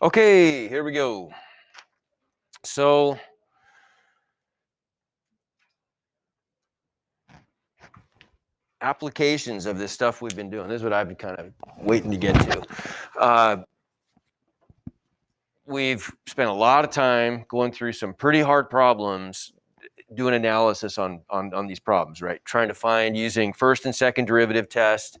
Okay, here we go. So applications of this stuff we've been doing. This is what I've been kind of waiting to get to. We've spent a lot of time going through some pretty hard problems, doing analysis on these problems, right? Trying to find using first and second derivative test,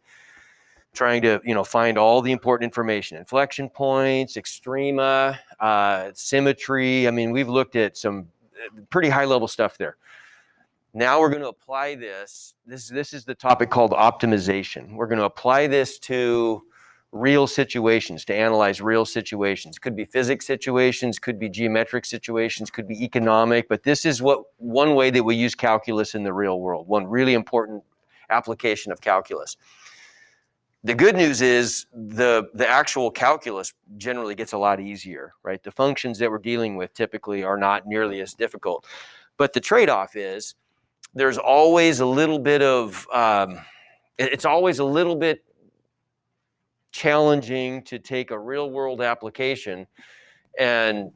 trying to find all the important information, inflection points, extrema, symmetry. I mean, we've looked at some pretty high level stuff there. Now we're going to apply this. This is the topic called optimization. We're going to apply this to real situations, to analyze real situations. Could be physics situations, could be geometric situations, could be economic, but this is one way that we use calculus in the real world, one really important application of calculus. The good news is the actual calculus generally gets a lot easier, right? The functions that we're dealing with typically are not nearly as difficult. But the trade-off is there's always a little bit of, it's always a little bit challenging to take a real world application and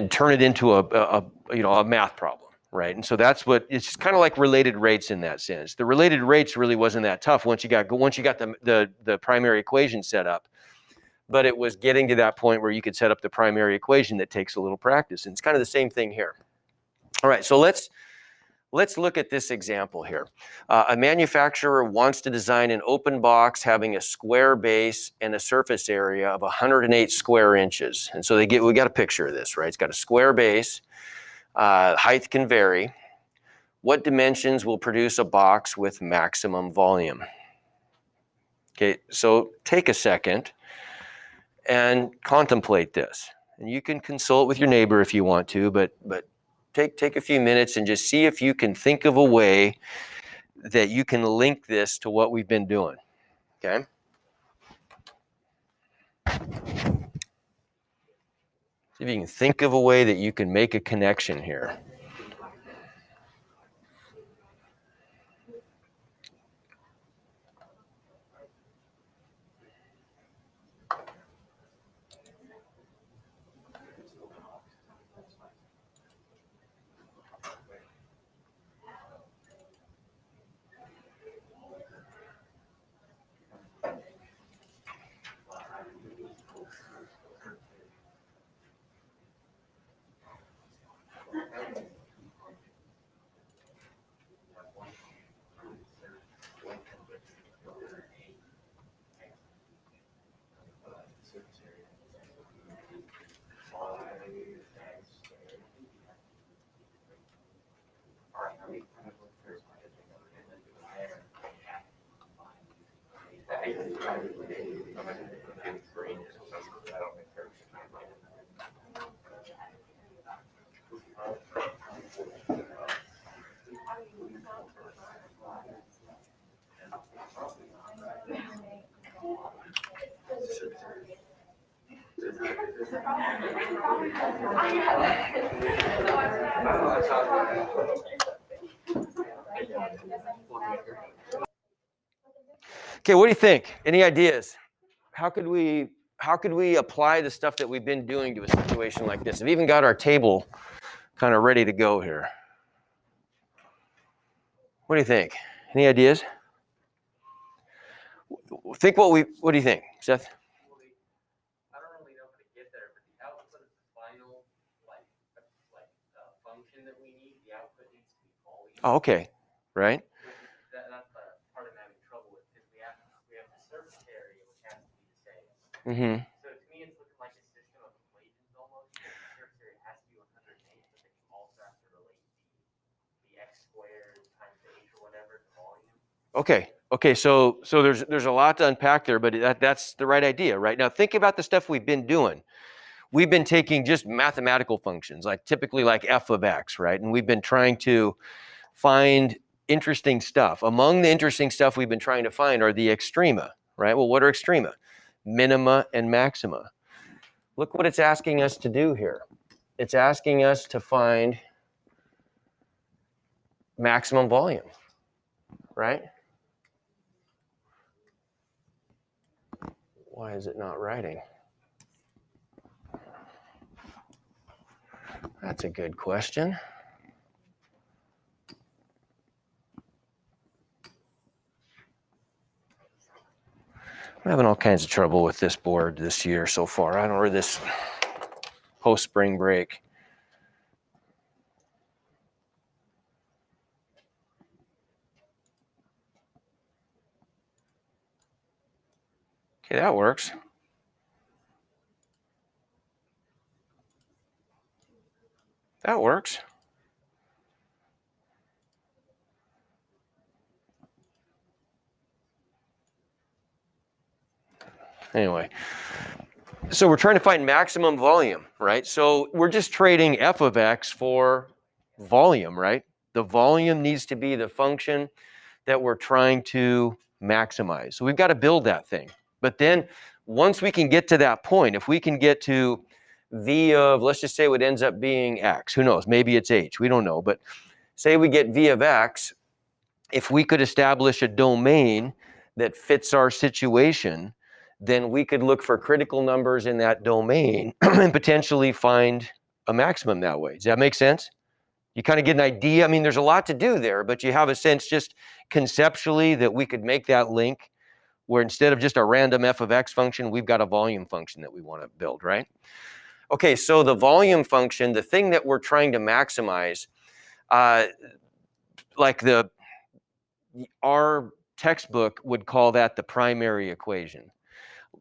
turn it into a math problem, right? And so that's what it's kind of like related rates in that sense. The related rates really wasn't that tough once you got the primary equation set up, but it was getting to that point where you could set up the primary equation that takes a little practice, and it's kind of the same thing here. All right, so let's look at this example here. A manufacturer wants to design an open box having a square base and a surface area of 108 square inches. And so we got a picture of this, right? It's got a square base. Height can vary. What dimensions will produce a box with maximum volume? Okay, so take a second and contemplate this. And you can consult with your neighbor if you want to, but take a few minutes and just see if you can think of a way that you can link this to what we've been doing, okay? See if you can think of a way that you can make a connection here. Okay, what do you think? Any ideas? How could we apply the stuff that we've been doing to a situation like this? We've even got our table kind of ready to go here. What do you think? Any ideas? What do you think, Seth? I don't really know how to get there, but the output is the final function that we need. The output needs to be volume. Oh, okay, right. That's the part I'm having trouble with because we have the surface area which has to be the same. Mm-hmm. So to me, it's looking like a system of equations almost. The surface area has to be 108, but then you also have to relate the x squared times the h or whatever to volume. Okay, so there's a lot to unpack there, but that's the right idea, right? Now think about the stuff we've been doing. We've been taking just mathematical functions, like typically like f of x, right? And we've been trying to find interesting stuff. Among the interesting stuff we've been trying to find are the extrema, right? Well, what are extrema? Minima and maxima. Look what it's asking us to do here. It's asking us to find maximum volume, right? Why is it not writing? That's a good question. I'm having all kinds of trouble with this board this year so far. I don't know, this post-spring break. Okay, that works. That works. Anyway, so we're trying to find maximum volume, right? So we're just trading f of x for volume, right? The volume needs to be the function that we're trying to maximize. So we've got to build that thing. But then once we can get to that point, if we can get to v of, let's just say what ends up being x, who knows, maybe it's h, we don't know, but say we get v of x, if we could establish a domain that fits our situation, then we could look for critical numbers in that domain and potentially find a maximum that way. Does that make sense? You kind of get an idea. I mean, there's a lot to do there, but you have a sense just conceptually that we could make that link where instead of just a random f of x function, we've got a volume function that we want to build, right? Okay, so the volume function, the thing that we're trying to maximize, like our textbook would call that the primary equation.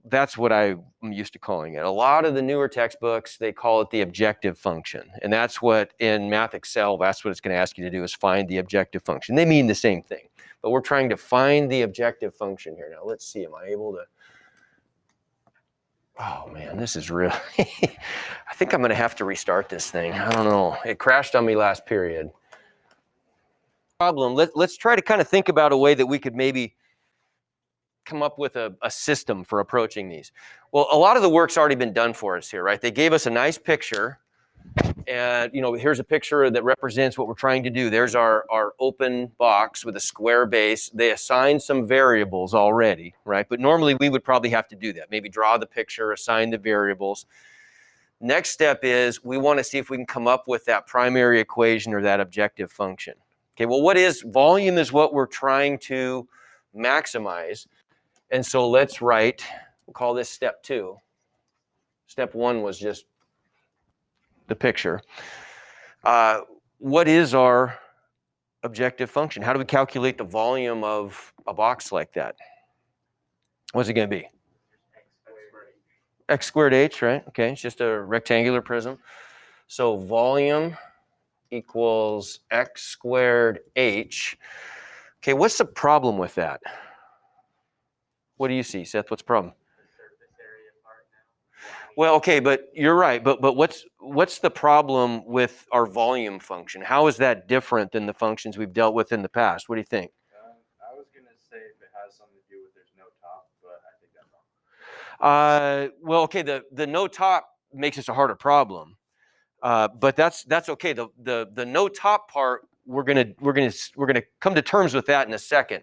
That's what I'm used to calling it. A lot of the newer textbooks, they call it the objective function. And that's what in Math Excel, that's what it's going to ask you to do is find the objective function. They mean the same thing, but we're trying to find the objective function here. Now let's see, am I able to? Oh man, this is real. I think I'm going to have to restart this thing. I don't know. It crashed on me last period. Problem. Let's try to kind of think about a way that we could maybe come up with a system for approaching these. Well, a lot of the work's already been done for us here, right? They gave us a nice picture, and here's a picture that represents what we're trying to do. There's our open box with a square base. They assigned some variables already, right? But normally we would probably have to do that. Maybe draw the picture, assign the variables. Next step is we want to see if we can come up with that primary equation or that objective function. Okay, well, what is volume is what we're trying to maximize. And so let's write, we'll call this step 2. Step 1 was just the picture. What is our objective function? How do we calculate the volume of a box like that? What's it going to be? X squared h, right? Okay, it's just a rectangular prism. So volume equals x squared h. Okay, what's the problem with that? What do you see, Seth? What's the problem? Well, okay, but you're right. But what's the problem with our volume function? How is that different than the functions we've dealt with in the past? What do you think? I was going to say if it has something to do with there's no top, but I think that's wrong. Well, okay, the no top makes us a harder problem, but that's okay. The no top part we're gonna come to terms with that in a second,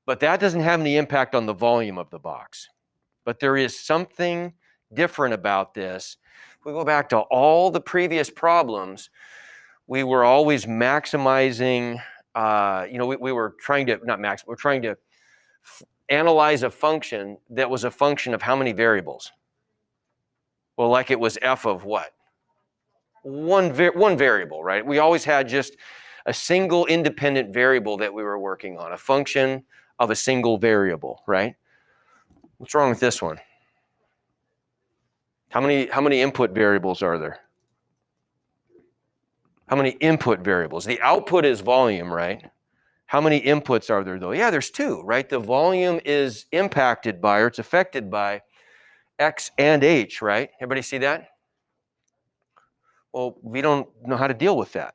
but that doesn't have any impact on the volume of the box. But there is something different about this. If we go back to all the previous problems, we were always maximizing, we were trying to, not max, we're trying to analyze a function that was a function of how many variables? Well, like it was f of what? One variable, right? We always had just a single independent variable that we were working on, a function of a single variable, right? What's wrong with this one? How many input variables are there? How many input variables? The output is volume, right? How many inputs are there though? Yeah, there's 2, right? The volume is impacted by, or it's affected by x and h, right? Everybody see that? Well, we don't know how to deal with that.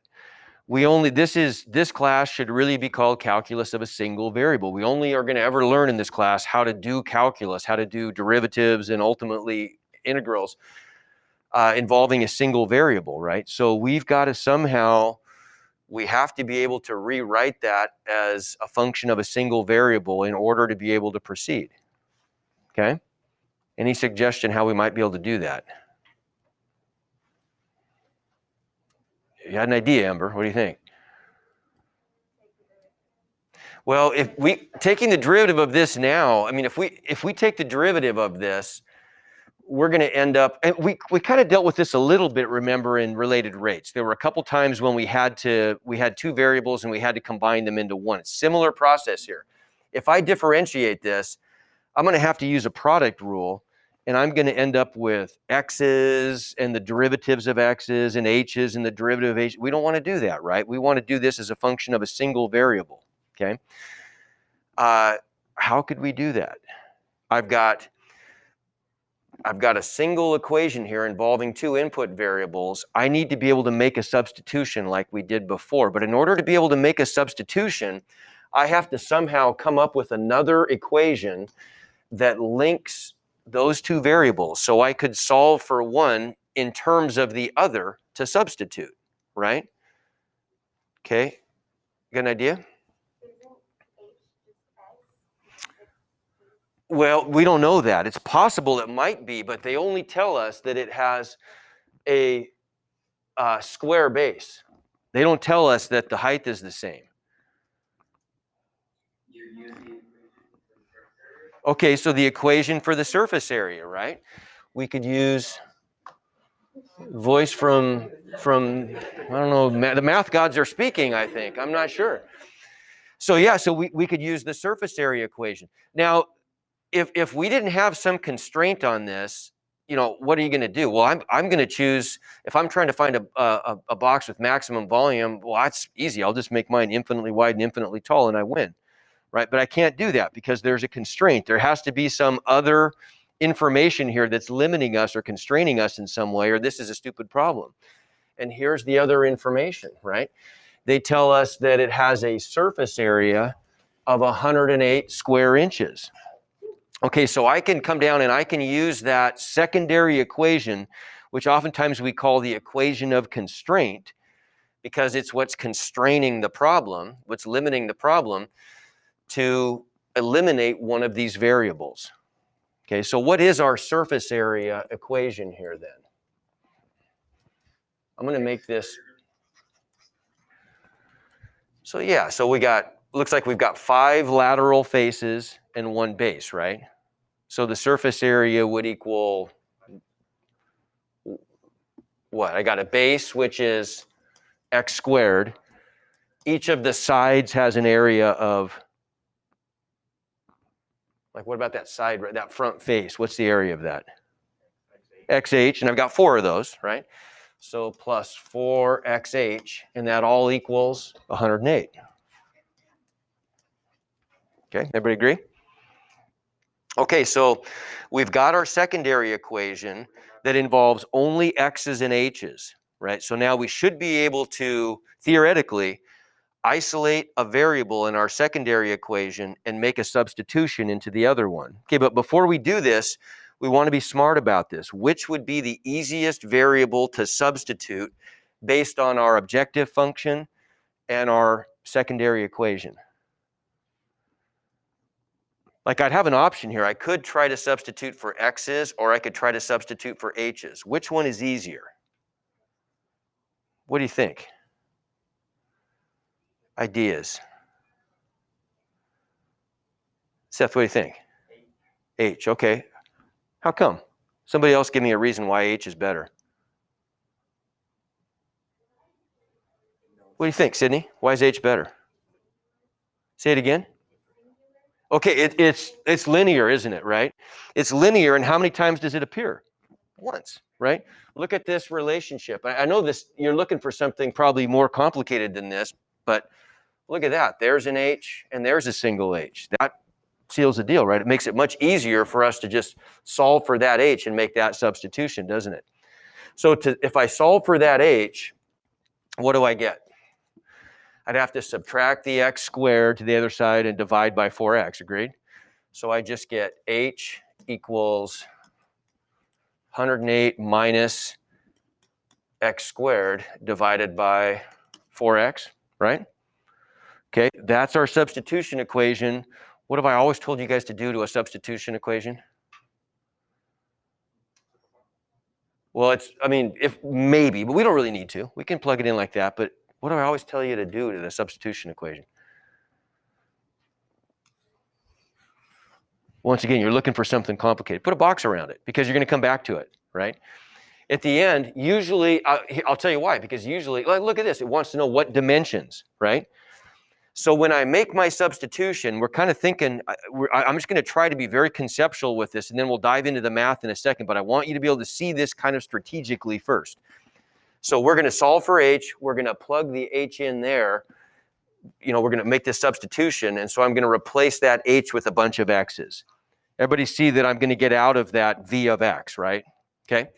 This class should really be called calculus of a single variable. We only are going to ever learn in this class how to do calculus, how to do derivatives and ultimately integrals involving a single variable, right? So we've got to somehow, we have to be able to rewrite that as a function of a single variable in order to be able to proceed, okay? Any suggestion how we might be able to do that? You had an idea, Amber. What do you think? Well, if we taking the derivative of this now, I mean, if we take the derivative of this, we're going to end up, and we kind of dealt with this a little bit, remember, in related rates. There were a couple times when we had two variables and we had to combine them into one. Similar process here. If I differentiate this, I'm going to have to use a product rule, and I'm going to end up with x's and the derivatives of x's and h's and the derivative of h. We don't want to do that, right? We want to do this as a function of a single variable, okay? How could we do that? I've got a single equation here involving two input variables. I need to be able to make a substitution like we did before. But in order to be able to make a substitution, I have to somehow come up with another equation that links those two variables. So I could solve for one in terms of the other to substitute, right? Okay, got an idea? Well, we don't know that. It's possible it might be, but they only tell us that it has a square base. They don't tell us that the height is the same. Okay, so the equation for the surface area, right? We could use voice from I don't know, the math gods are speaking, I think. I'm not sure. So yeah, so we could use the surface area equation. Now, if we didn't have some constraint on this, what are you going to do? Well, I'm going to choose, if I'm trying to find a box with maximum volume, well, that's easy. I'll just make mine infinitely wide and infinitely tall and I win, right? But I can't do that because there's a constraint. There has to be some other information here that's limiting us or constraining us in some way, or this is a stupid problem. And here's the other information, right? They tell us that it has a surface area of 108 square inches. Okay, so I can come down and I can use that secondary equation, which oftentimes we call the equation of constraint, because it's what's constraining the problem, what's limiting the problem, to eliminate one of these variables. Okay, so what is our surface area equation here then? I'm going to make this. So yeah, so looks like we've got 5 lateral faces and 1 base, right? So the surface area would equal what? I got a base, which is x squared. Each of the sides has an area of, like, what about that side, that front face? What's the area of that? xh, and I've got 4 of those, right? So plus 4xh, and that all equals 108. Okay, everybody agree? Okay, so we've got our secondary equation that involves only x's and h's, right? So now we should be able to, theoretically, isolate a variable in our secondary equation and make a substitution into the other one. Okay, but before we do this, we want to be smart about this. Which would be the easiest variable to substitute based on our objective function and our secondary equation? Like, I'd have an option here. I could try to substitute for x's, or I could try to substitute for h's. Which one is easier? What do you think? Ideas? Seth, what do you think? H, okay. How come? Somebody else give me a reason why H is better. What do you think, Sydney? Why is H better? Say it again. Okay, it's linear, isn't it, right? It's linear, and how many times does it appear? Once, right? Look at this relationship. I know this, you're looking for something probably more complicated than this, but look at that. There's an H, and there's a single H. That seals the deal, right? It makes it much easier for us to just solve for that H and make that substitution, doesn't it? So if I solve for that H, what do I get? I'd have to subtract the x squared to the other side and divide by 4x, agreed? So I just get H equals 108 minus x squared divided by 4x, right? Okay, that's our substitution equation. What have I always told you guys to do to a substitution equation? Well, I mean, if maybe, but we don't really need to. We can plug it in like that, but what do I always tell you to do to the substitution equation? Once again, you're looking for something complicated. Put a box around it because you're going to come back to it, right? At the end, usually, I'll tell you why, because usually, like, look at this. It wants to know what dimensions, right? So when I make my substitution, we're kind of thinking, I'm just going to try to be very conceptual with this, and then we'll dive into the math in a second, but I want you to be able to see this kind of strategically first. So we're going to solve for h. We're going to plug the h in there. You know, we're going to make this substitution, and so I'm going to replace that h with a bunch of x's. Everybody see that I'm going to get out of that v of x, right? Okay.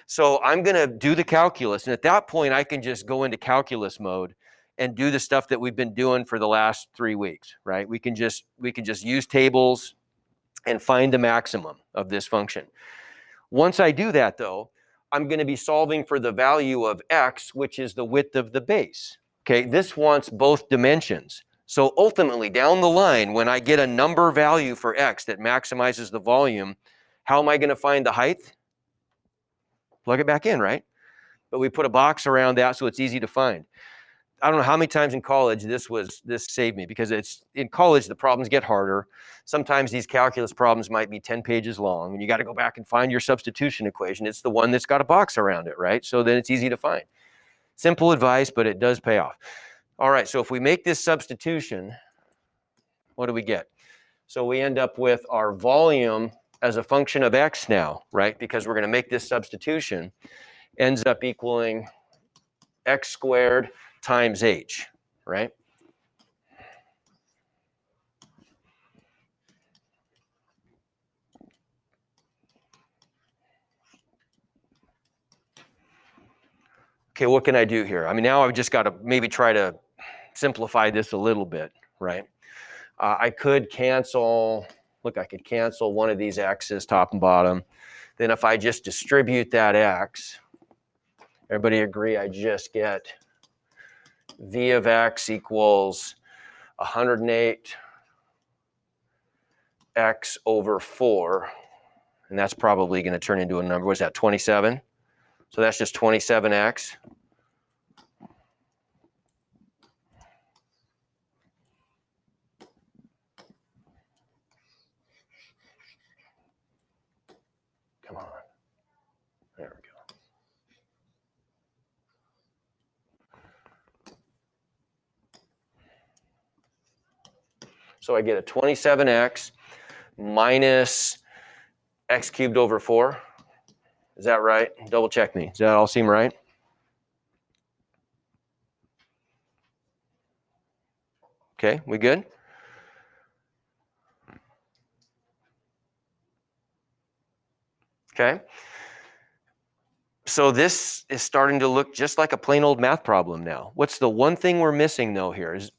So I'm going to do the calculus, and at that point, I can just go into calculus mode and do the stuff that we've been doing for the last 3 weeks, right? We can just use tables and find the maximum of this function. Once I do that, though, I'm going to be solving for the value of x, which is the width of the base. Okay, this wants both dimensions. So ultimately, down the line, when I get a number value for x that maximizes the volume, how am I going to find the height? Plug it back in, right? But we put a box around that so it's easy to find. I don't know how many times in college this saved me, because it's in college the problems get harder. Sometimes these calculus problems might be 10 pages long, and you got to go back and find your substitution equation. It's the one that's got a box around it, right? So then it's easy to find. Simple advice, but it does pay off. All right, so if we make this substitution, what do we get? So we end up with our volume as a function of x now, right? Because we're going to make this substitution, ends up equaling x squared times h, right? Okay, what can I do here? I mean, now I've just got to maybe try to simplify this a little bit, right? I could cancel, look, I could cancel one of these x's, top and bottom. Then if I just distribute that x, everybody agree I just get v of x equals 108 x over 4. And that's probably going to turn into a number. What's that, 27? So that's just 27x. Come on. There we go. So I get a 27x minus x cubed over 4. Is that right? Double check me. Does that all seem right? Okay, we good? Okay. So this is starting to look just like a plain old math problem now. What's the one thing we're missing though here is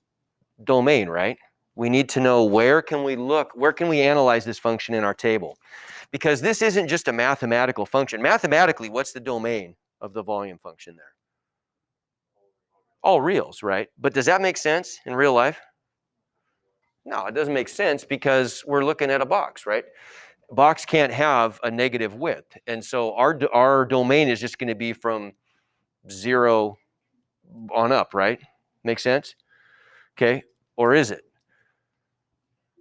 domain, right? We need to know where can we look, where can we analyze this function in our table? Because this isn't just a mathematical function. Mathematically, what's the domain of the volume function there? All reals, right? But does that make sense in real life? No, it doesn't make sense because we're looking at a box, right? A box can't have a negative width. And so our domain is just going to be from 0 on up, right? Make sense? Okay, or is it?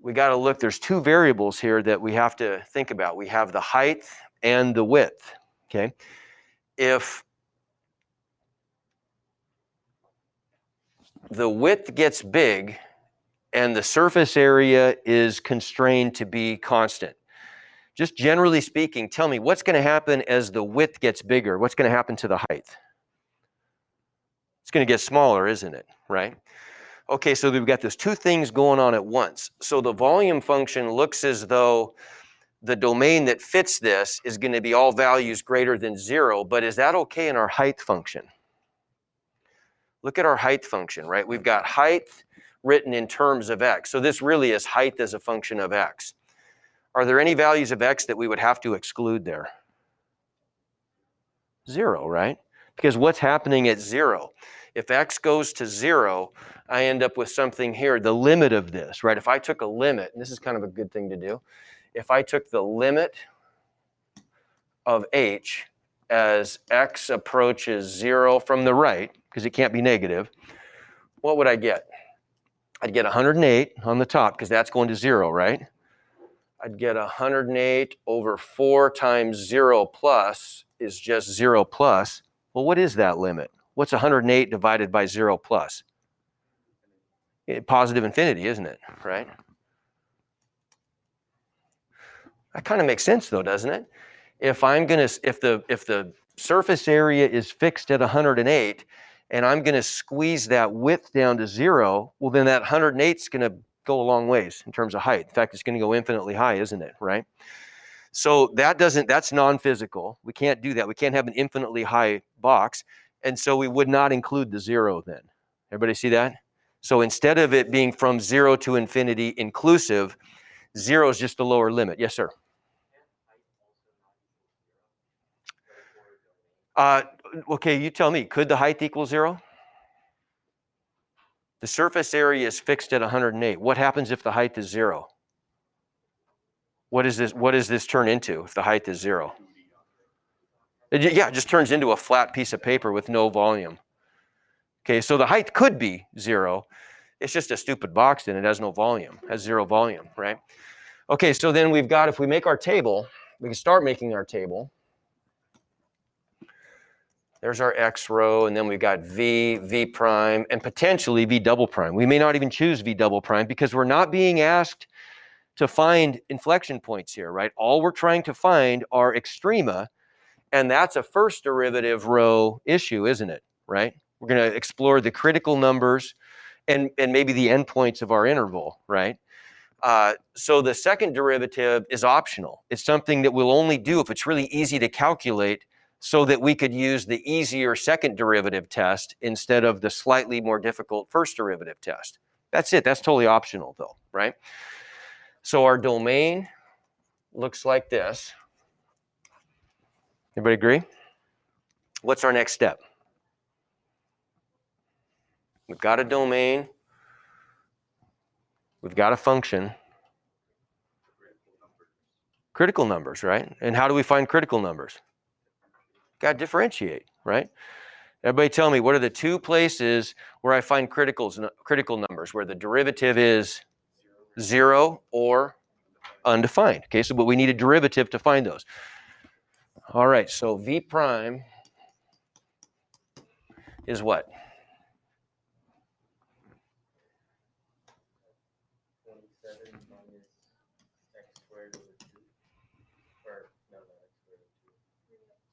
We got to look, there's two variables here that we have to think about. We have the height and the width, okay? If the width gets big and the surface area is constrained to be constant, just generally speaking, tell me what's going to happen as the width gets bigger? What's going to happen to the height? It's going to get smaller, isn't it? Right? Okay, so we've got those two things going on at once. So the volume function looks as though the domain that fits this is going to be all values greater than 0, but is that okay in our height function? Look at our height function, right? We've got height written in terms of x. So this really is height as a function of x. Are there any values of x that we would have to exclude there? 0, right? Because what's happening at 0? If x goes to 0, I end up with something here, the limit of this, right? If I took a limit, and this is kind of a good thing to do, if I took the limit of h as x approaches 0 from the right, because it can't be negative, what would I get? I'd get 108 on the top, because that's going to 0, right? I'd get 108 over 4 times 0 plus is just 0 plus. Well, what is that limit? What's 108 divided by 0 plus? Positive infinity, isn't it? Right? That kind of makes sense, though, doesn't it? If the surface area is fixed at 108, and I'm going to squeeze that width down to 0, well, then that 108 is going to go a long ways in terms of height. In fact, it's going to go infinitely high, isn't it? Right? So that's non-physical. We can't do that. We can't have an infinitely high box. And so we would not include the 0 then. Everybody see that? So instead of it being from 0 to infinity inclusive, 0 is just the lower limit. Yes, sir. Okay, you tell me, could the height equal 0? The surface area is fixed at 108. What happens if the height is 0? What does this turn into if the height is 0? Yeah, it just turns into a flat piece of paper with no volume. Okay, so the height could be 0. It's just a stupid box and it has no volume, has 0 volume, right? Okay, so then we've got, if we make our table, we can start making our table. There's our X row, and then we've got V, V prime, and potentially V double prime. We may not even choose V double prime because we're not being asked to find inflection points here, right? All we're trying to find are extrema, and that's a first derivative row issue, isn't it, right? We're going to explore the critical numbers and maybe the endpoints of our interval, right? So the second derivative is optional. It's something that we'll only do if it's really easy to calculate so that we could use the easier second derivative test instead of the slightly more difficult first derivative test. That's it. That's totally optional though, right? So our domain looks like this. Everybody agree? What's our next step? We've got a domain. We've got a function. Critical numbers, right? And how do we find critical numbers? Got to differentiate, right? Everybody tell me, what are the two places where I find critical numbers, where the derivative is 0 or undefined? Okay, so but we need a derivative to find those. All right, so V prime is what? 27 minus x squared over 2. Or, no, x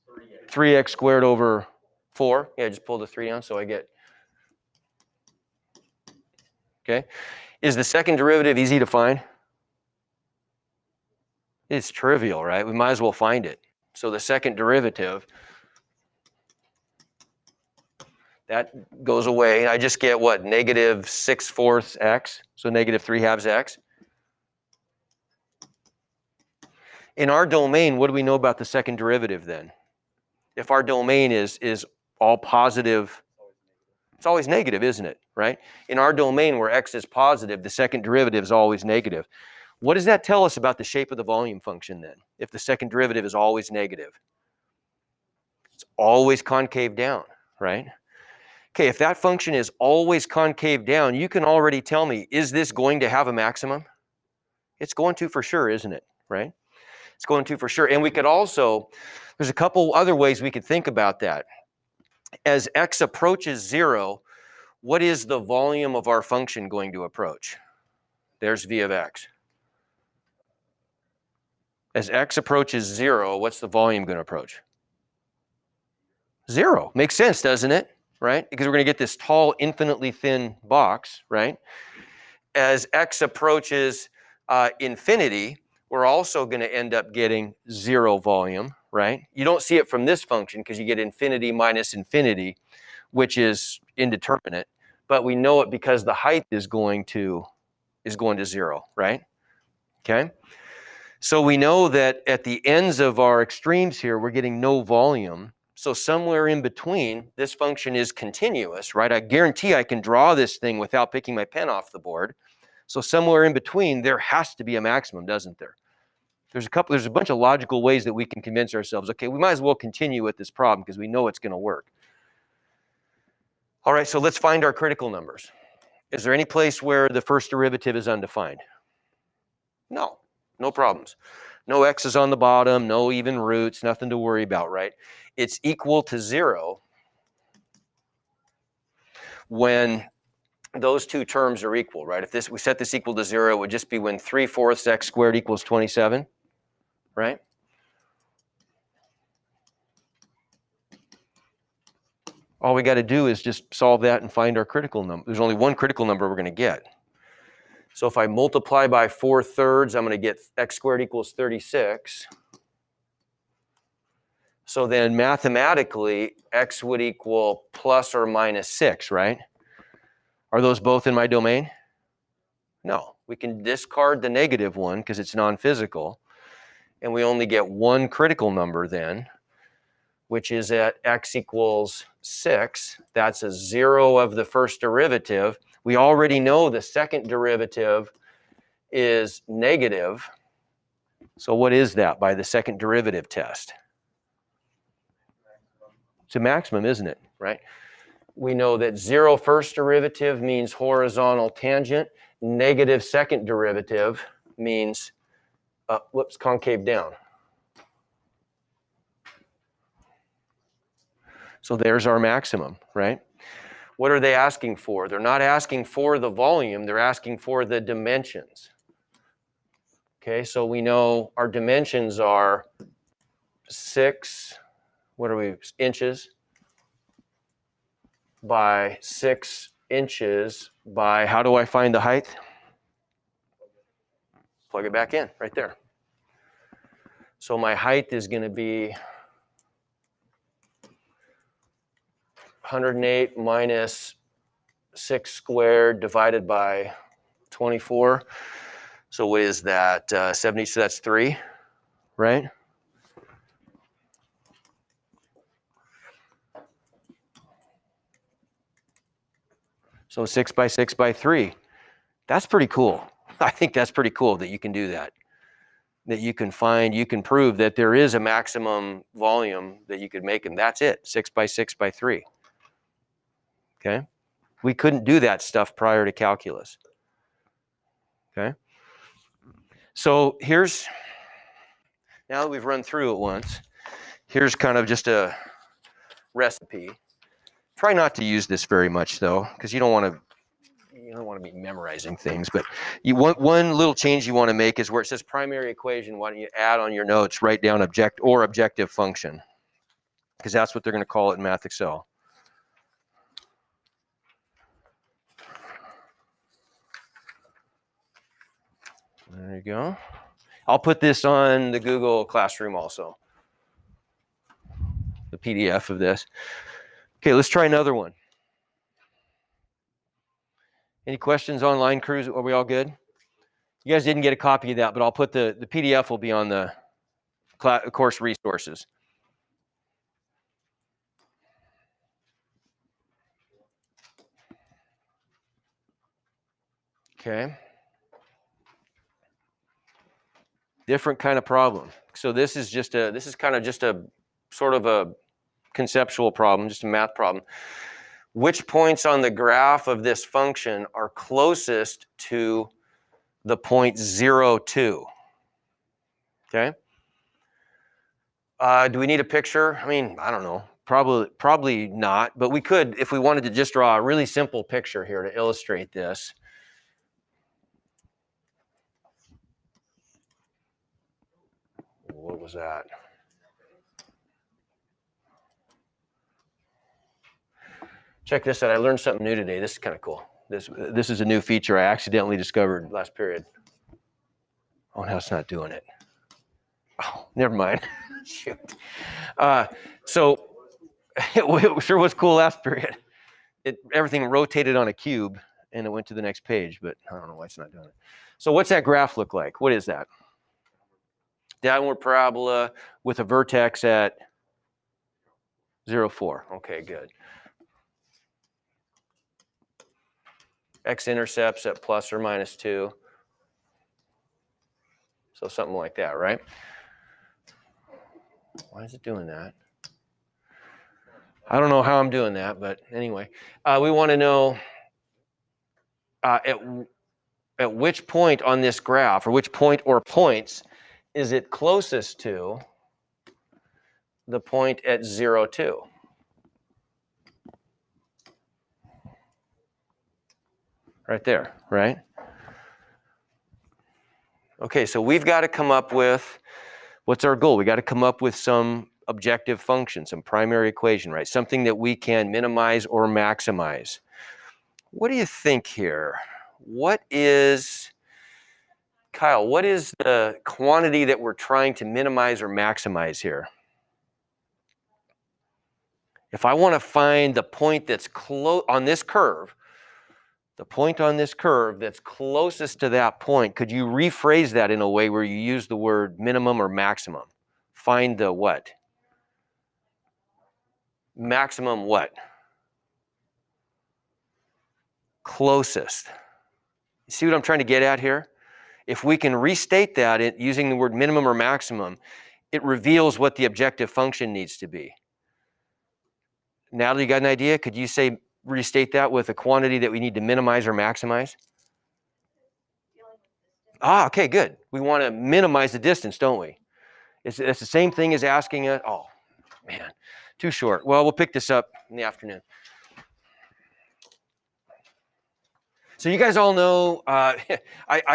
squared over 2. 3x squared over 4. Yeah, just pull the 3 down so I get. Okay. Is the second derivative easy to find? It's trivial, right? We might as well find it. So the second derivative, that goes away. I just get what? Negative 6/4 x, so negative 3/2 x. In our domain, what do we know about the second derivative then? If our domain is all positive, it's always negative, isn't it? Right? In our domain where x is positive, the second derivative is always negative. What does that tell us about the shape of the volume function then, if the second derivative is always negative? It's always concave down, right? Okay, if that function is always concave down, you can already tell me, is this going to have a maximum? It's going to for sure, isn't it? Right? It's going to for sure. And we could also, there's a couple other ways we could think about that. As x approaches 0, what is the volume of our function going to approach? There's v of x. As x approaches 0, what's the volume going to approach? 0. Makes sense, doesn't it? Right? Because we're going to get this tall, infinitely thin box, right? As x approaches infinity, we're also going to end up getting 0 volume, right? You don't see it from this function because you get infinity minus infinity, which is indeterminate, but we know it because the height is going to 0, right? Okay? So we know that at the ends of our extremes here, we're getting no volume. So somewhere in between, this function is continuous, right? I guarantee I can draw this thing without picking my pen off the board. So somewhere in between, there has to be a maximum, doesn't there? There's a bunch of logical ways that we can convince ourselves, okay, we might as well continue with this problem because we know it's going to work. All right, so let's find our critical numbers. Is there any place where the first derivative is undefined? No, no problems. No x's on the bottom, no even roots, nothing to worry about, right? It's equal to 0 when those two terms are equal, right? If we set this equal to 0, it would just be when 3/4 x squared equals 27, right? All we got to do is just solve that and find our critical number. There's only one critical number we're going to get. So if I multiply by 4/3, I'm going to get x squared equals 36. So then mathematically, x would equal plus or minus 6, right? Are those both in my domain? No. We can discard the negative one because it's non-physical. And we only get one critical number then, which is at x equals 6. That's a 0 of the first derivative. We already know the second derivative is negative. So what is that by the second derivative test? It's a maximum, isn't it? Right? We know that 0 first derivative means horizontal tangent. Negative second derivative means, concave down. So there's our maximum, right? What are they asking for? They're not asking for the volume, they're asking for the dimensions. Okay, so we know our dimensions are 6, inches by 6 inches by, how do I find the height? Plug it back in, right there. So my height is going to be 108 minus 6 squared divided by 24. So what is that? 70, so that's 3, right? So 6 by 6 by 3. That's pretty cool. I think that's pretty cool that you can do that. That you can prove that there is a maximum volume that you could make, and that's it, 6 by 6 by 3. Okay? We couldn't do that stuff prior to calculus. Okay? So now that we've run through it once, here's kind of just a recipe. Try not to use this very much though, because you don't want to be memorizing things. But one little change you want to make is where it says primary equation. Why don't you add on your notes, write down objective function, because that's what they're going to call it in Math Excel. There you go. I'll put this on the Google Classroom also, the PDF of this. Okay, let's try another one. Any questions online, crews? Are we all good? You guys didn't get a copy of that, but I'll put the PDF will be on the course resources. Okay. Different kind of problem. So this is kind of just a sort of a conceptual problem, just a math problem. Which points on the graph of this function are closest to the point 0, 2? Okay. Do we need a picture? I mean, I don't know. Probably not, but we could, if we wanted to just draw a really simple picture here to illustrate this. What was that? Check this out. I learned something new today. This is kind of cool. This is a new feature I accidentally discovered last period. Oh, no, it's not doing it. Oh, never mind. Shoot. So it sure was cool last period. Everything rotated on a cube and it went to the next page, but I don't know why it's not doing it. So what's that graph look like? What is that? Downward parabola with a vertex at 0, 4. Okay, good. X-intercepts at plus or minus 2. So something like that, right? Why is it doing that? I don't know how I'm doing that, but anyway, we want to know at which point on this graph, or which point or points, is it closest to the point at 0, 2? Right there, right? Okay, so we've got to come up with, what's our goal? We got to come up with some objective function, some primary equation, right? Something that we can minimize or maximize. What do you think here? What is, Kyle, what is the quantity that we're trying to minimize or maximize here? If I want to find the point that's close on this curve, the point on this curve that's closest to that point, could you rephrase that in a way where you use the word minimum or maximum? Find the what? Maximum what? Closest. You see what I'm trying to get at here? If we can restate that using the word minimum or maximum, it reveals what the objective function needs to be. Natalie, you got an idea? Could you restate that with a quantity that we need to minimize or maximize? Okay, good. We want to minimize the distance, don't we? It's the same thing as asking oh, man, too short. Well, we'll pick this up in the afternoon. So you guys all know, I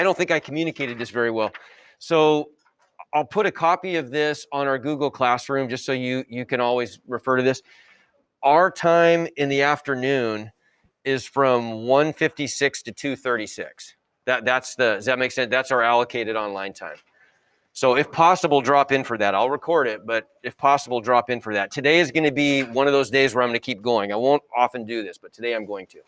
don't think I communicated this very well. So I'll put a copy of this on our Google Classroom just so you can always refer to this. Our time in the afternoon is from 1:56 to 2:36. Does that make sense? That's our allocated online time. So if possible, drop in for that. I'll record it, but if possible, drop in for that. Today is going to be one of those days where I'm going to keep going. I won't often do this, but today I'm going to.